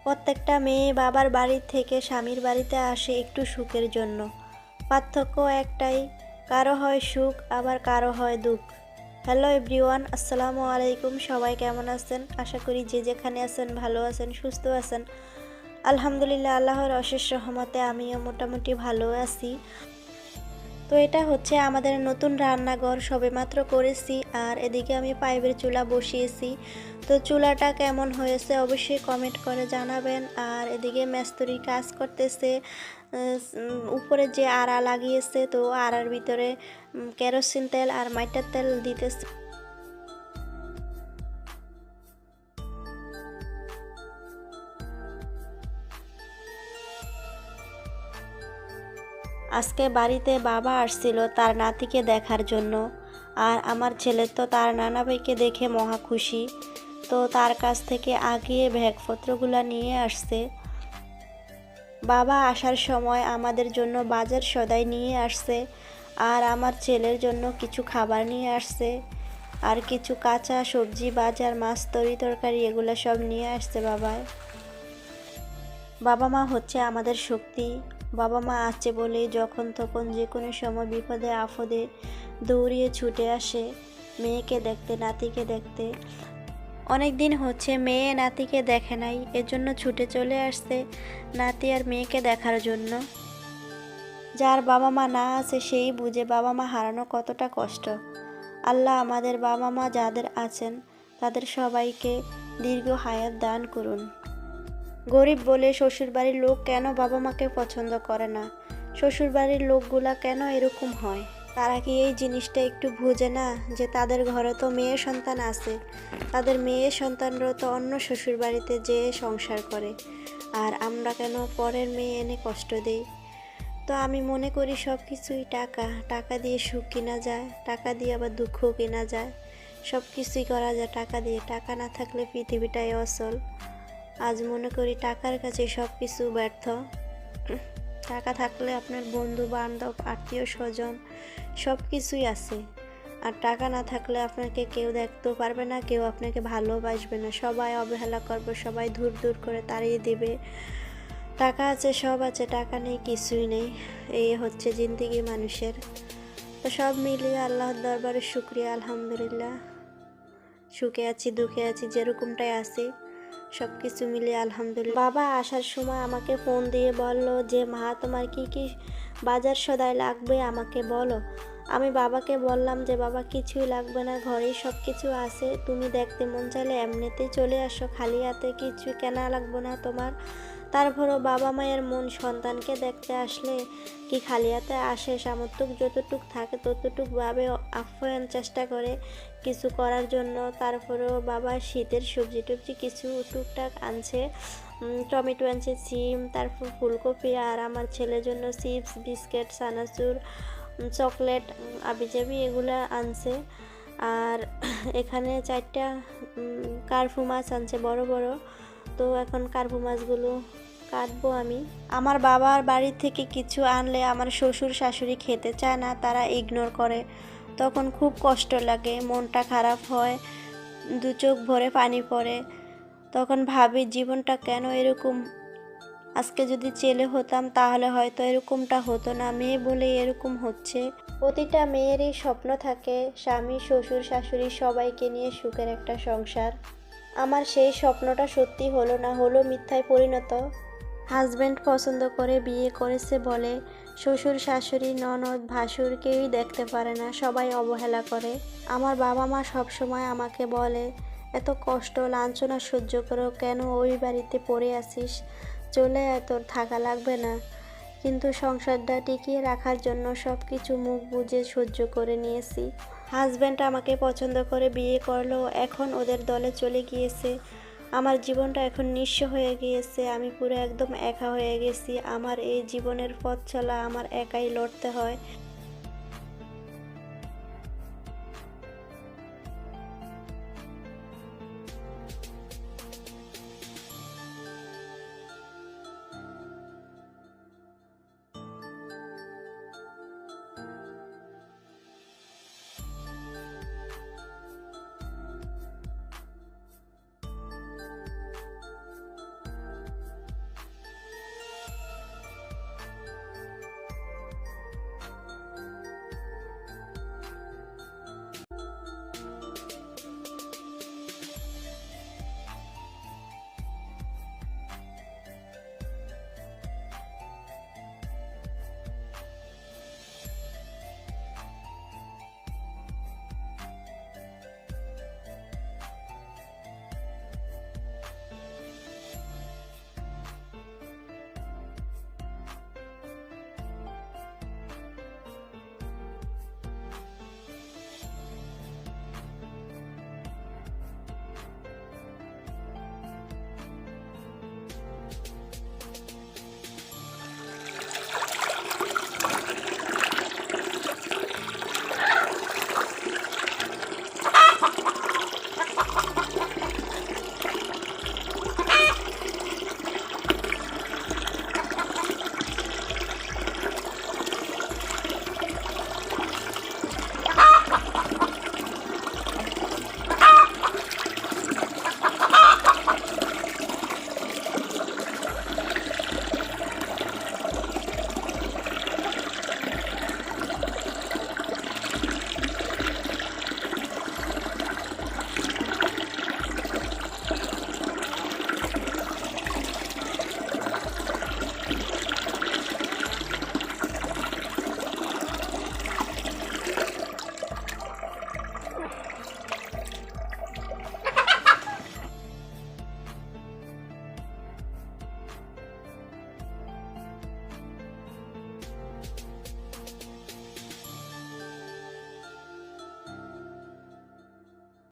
প্রত্যেকটা মেয়ে বাবার বাড়ি থেকে স্বামীর বাড়িতে আসে একটু সুখের জন্য। পার্থক্য একটাই, কারো হয় সুখ আবার কারো হয় দুঃখ। হ্যালো এভরিওয়ান, আসসালামু আলাইকুম। সবাই কেমন আছেন? আশা করি যে যেখানে আছেন ভালো আছেন, সুস্থ আছেন। আলহামদুলিল্লাহ, আল্লাহর অশেষ রহমতে আমিও মোটামুটি ভালো আছি। তো এটা হচ্ছে আমাদের নতুন রান্নাঘর, সবেমাত্র করেছি। আর এদিকে আমি পাইপের চুলা বসিয়েছি। তো চুলাটা কেমন হয়েছে অবশ্যই কমেন্ট করে জানাবেন। আর এদিকে মেস্তরি কাজ করতেছে, উপরে যে আড়া লাগিয়েছে, তো আড়ার ভিতরে কেরোসিন তেল আর মাইটার তেল দিতেছে। আজকে বাড়িতে বাবা আসছিল তার নাতিকে দেখার জন্য। আর আমার ছেলে তো তার নানা ভাইকে দেখে মহা খুশি। তো তার কাছ থেকে আগিয়ে ব্যাগপত্রগুলো নিয়ে আসছে। বাবা আসার সময় আমাদের জন্য বাজার সদাই নিয়ে আসছে। আর আমার ছেলের জন্য কিছু খাবার নিয়ে আসছে। আর কিছু কাঁচা সবজি, বাজার, মাছ, তরকারি এগুলো সব নিয়ে আসছে বাবাই। বাবা মা হচ্ছে আমাদের শক্তি। বাবা মা আছে বলেই যখন তখন যে কোনো সময় বিপদে আপদে দৌড়িয়ে ছুটে আসে মেয়েকে দেখতে, নাতিকে দেখতে। অনেক দিন হচ্ছে মেয়ে নাতিকে দেখে নাই, এজন্য ছুটে চলে আসছে নাতি আর মেয়েকে দেখার জন্য। যার বাবা মা না আছে সেই বুঝে বাবা মা হারানো কতটা কষ্ট। আল্লাহ আমাদের বাবা মা যাদের আছেন তাদের সবাইকে দীর্ঘ হায়াত দান করুন। গরিব বলে শ্বশুরবাড়ির লোক কেন বাবা মাকে পছন্দ করে না? শ্বশুরবাড়ির লোকগুলা কেন এরকম হয়? তারা কি এই জিনিসটা একটু বুঝে না যে তাদের ঘরে তো মেয়ে সন্তান আছে, তাদের মেয়ে সন্তানরাও তো অন্য শ্বশুরবাড়িতে যেয়ে সংসার করে, আর আমরা কেন পরের মেয়ে এনে কষ্ট দেই? তো আমি মনে করি সব কিছুই টাকা, টাকা দিয়ে সুখ কেনা যায়, টাকা দিয়ে আবার দুঃখ কেনা যায়, সব কিছুই করা যায় টাকা দিয়ে। টাকা না থাকলে পৃথিবীটাই অচল। আজ মনে করি টাকার কাছে সব কিছু ব্যর্থ। টাকা থাকলে আপনার বন্ধু বান্ধব, আত্মীয় স্বজন সব কিছুই আছে। আর টাকা না থাকলে আপনাকে কেউ দেখতেও পারবে না, কেউ আপনাকে ভালোবাসবে না, সবাই অবহেলা করবে, সবাই দূর দূর করে তাড়িয়ে দেবে। টাকা আছে, সব আছে, টাকা নেই কিছুই নেই। এই হচ্ছে জিন্দেগি মানুষের। তো সব মিলিয়ে আল্লাহর দরবারে শুকরিয়া, আলহামদুলিল্লাহ। সুখে আছি, দুঃখে আছি, যেরকমটাই আছি সব কিছু মিলিয়ে আলহামদুলিল্লাহ। বাবা আসার সময় আমাকে ফোন দিয়ে বলল যে মা, তোমার কি কি বাজার সদাই লাগবে আমাকে বলো। আমি বাবাকে বললাম যে বাবা কিছুই লাগবে না, ঘরেই সব কিছু আছে, তুমি দেখতে মন চাইলে এমনিতেই চলে আসো, খালি হাতে কিছু কেনা লাগবে না তোমার। তারপরও বাবা মায়ের মন সন্তানকে দেখতে আসলে কি খালি হাতে আসে? সামর্থ্য যতটুক থাকে ততটুক ভাবে আপ্যায়ন চেষ্টা করে কিছু করার জন্য। তারপরেও বাবা শীতের সবজি টবজি কিছু টুকটাক আনছে, টমেটো আনছে, সিম, তারপর ফুলকপি, আর আমার ছেলের জন্য চিপস, বিস্কিট, চানাচুর, চকলেট, আবিজাবি এগুলো আনছে। আর এখানে 4টা কার্পু মাছ আনছে বড় বড়। তো এখন কার্পু মাছগুলো কাটবো আমি। আমার বাবার বাড়ি থেকে কিছু আনলে আমার শ্বশুর শাশুড়ি খেতে চায় না, তারা ইগনোর করে। তখন খুব কষ্ট লাগে, মনটা খারাপ হয়, দু চোখ ভরে পানি পড়ে। তখন ভাবি জীবনটা কেন এরকম? আজকে যদি ছেলে হতাম তাহলে হয়তো এরকমটা হতো না, মেয়ে বলে এরকম হচ্ছে। প্রতিটা মেয়েরই স্বপ্ন থাকে স্বামী, শ্বশুর, শাশুড়ি সবাইকে নিয়ে সুখের একটা সংসার। আমার সেই স্বপ্নটা সত্যি হলো না, হলো মিথ্যায় পরিণত। হাজব্যান্ড পছন্দ করে বিয়ে করেছে বলে শ্বশুর, শাশুড়ি, ননদ, ভাসুর কেউই দেখতে পারে না, সবাই অবহেলা করে। আমার বাবা মা সবসময় আমাকে বলে, এত কষ্ট লাঞ্ছনা সহ্য করেও কেন ওই বাড়িতে পড়ে আছিস, চলে আয়, তোর থাকা লাগবে না। কিন্তু সংসারটা টিকিয়ে রাখার জন্য সব কিছু মুখ বুজে সহ্য করে নিয়েছি। হাজব্যান্ড আমাকে পছন্দ করে বিয়ে করলো, এখন ওদের দলে চলে গিয়েছে। আমার জীবনটা এখন নিঃস্ব হয়ে গিয়েছে, আমি পুরো একদম একা হয়ে গেছি। আমার এই জীবনের পথ চলা আমার একাই লড়তে হয়।